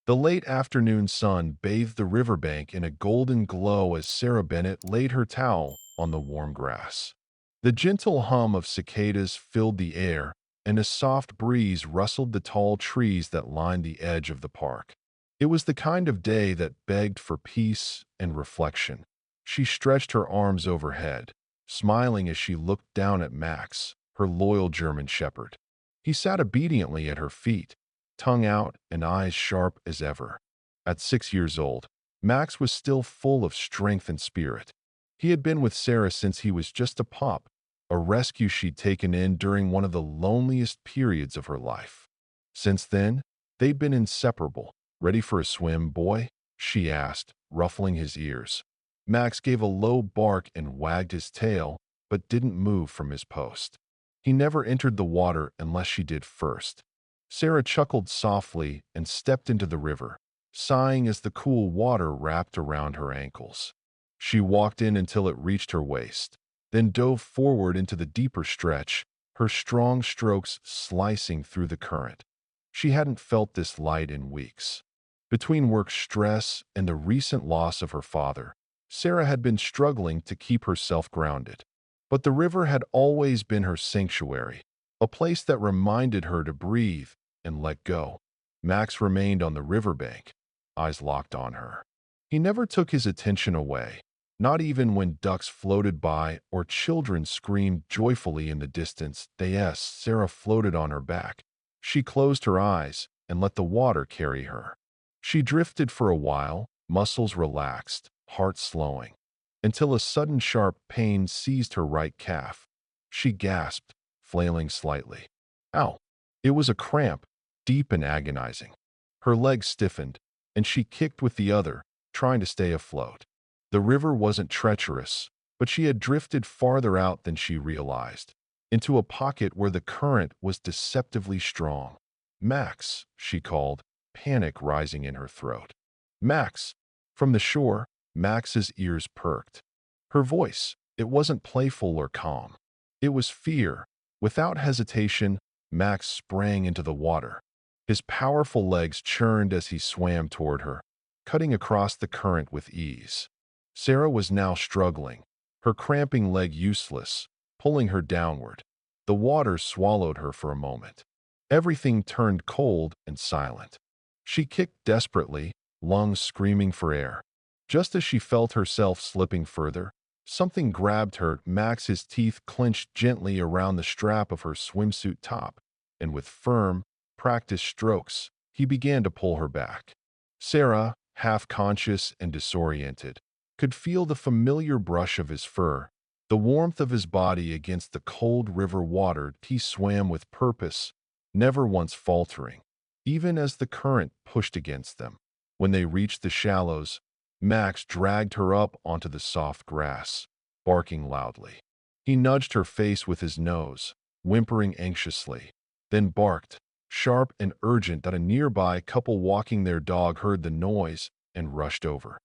The late afternoon sun bathed the riverbank in a golden glow as Sarah Bennett laid her towel on the warm grass. The gentle hum of cicadas filled the air, and a soft breeze rustled the tall trees that lined the edge of the park. It was the kind of day that begged for peace and reflection. She stretched her arms overhead, smiling as she looked down at Max, her loyal German shepherd. He sat obediently at her feet, tongue out and eyes sharp as ever. At 6 years old, Max was still full of strength and spirit. He had been with Sarah since he was just a pup, a rescue she'd taken in during one of the loneliest periods of her life. Since then, they'd been inseparable. "Ready for a swim, boy?" she asked, ruffling his ears. Max gave a low bark and wagged his tail, but didn't move from his post. He never entered the water unless she did first. Sarah chuckled softly and stepped into the river, sighing as the cool water wrapped around her ankles. She walked in until it reached her waist, then dove forward into the deeper stretch, her strong strokes slicing through the current. She hadn't felt this light in weeks. Between work stress and the recent loss of her father, Sarah had been struggling to keep herself grounded. But the river had always been her sanctuary, a place that reminded her to breathe and let go. Max remained on the riverbank, eyes locked on her. He never took his attention away, not even when ducks floated by or children screamed joyfully in the distance. Sarah floated on her back. She closed her eyes and let the water carry her. She drifted for a while, muscles relaxed, heart slowing, until a sudden sharp pain seized her right calf. She gasped, flailing slightly. Ow! It was a cramp, deep and agonizing. Her leg stiffened, and she kicked with the other, trying to stay afloat. The river wasn't treacherous, but she had drifted farther out than she realized, into a pocket where the current was deceptively strong. "Max," she called, panic rising in her throat. "Max!" From the shore, Max's ears perked. Her voice, it wasn't playful or calm. It was fear. Without hesitation, Max sprang into the water. His powerful legs churned as he swam toward her, cutting across the current with ease. Sarah was now struggling, her cramping leg useless, pulling her downward. The water swallowed her for a moment. Everything turned cold and silent. She kicked desperately, lungs screaming for air. Just as she felt herself slipping further, something grabbed her. Max's teeth clenched gently around the strap of her swimsuit top, and with firm, practiced strokes, he began to pull her back. Sarah, half conscious and disoriented, could feel the familiar brush of his fur, the warmth of his body against the cold river water. He swam with purpose, never once faltering, even as the current pushed against them. When they reached the shallows, Max dragged her up onto the soft grass, barking loudly. He nudged her face with his nose, whimpering anxiously, then barked, sharp and urgent, that a nearby couple walking their dog heard the noise and rushed over.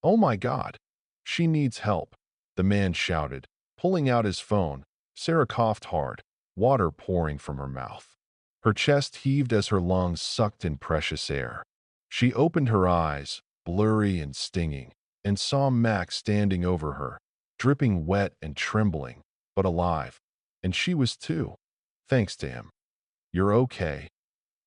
"Oh my God! She needs help," the man shouted, pulling out his phone. Sarah coughed hard, water pouring from her mouth. Her chest heaved as her lungs sucked in precious air. She opened her eyes, blurry and stinging, and saw Max standing over her, dripping wet and trembling, but alive. And she was too, thanks to him. "You're okay,"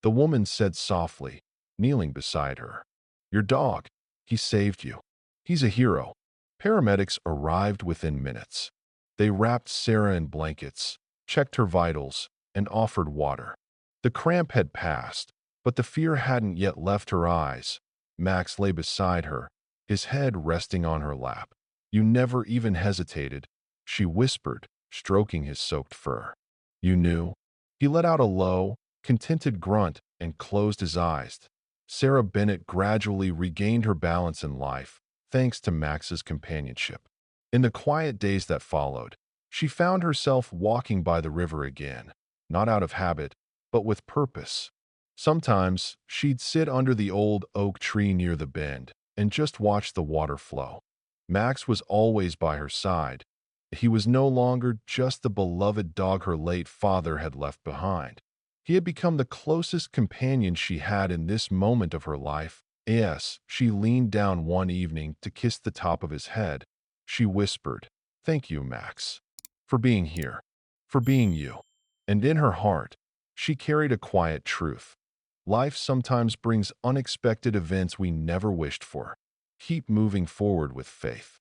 the woman said softly, kneeling beside her. "Your dog, he saved you. He's a hero." Paramedics arrived within minutes. They wrapped Sarah in blankets, checked her vitals, and offered water. The cramp had passed, but the fear hadn't yet left her eyes. Max lay beside her, his head resting on her lap. "You never even hesitated," she whispered, stroking his soaked fur. "You knew?" He let out a low, contented grunt and closed his eyes. Sarah Bennett gradually regained her balance in life, thanks to Max's companionship. In the quiet days that followed, she found herself walking by the river again, not out of habit, but with purpose. Sometimes she'd sit under the old oak tree near the bend and just watch the water flow. Max was always by her side. He was no longer just the beloved dog her late father had left behind. He had become the closest companion she had in this moment of her life. Yes, she leaned down one evening to kiss the top of his head. She whispered, "Thank you, Max, for being here, for being you." And in her heart, she carried a quiet truth. Life sometimes brings unexpected events we never wished for. Keep moving forward with faith.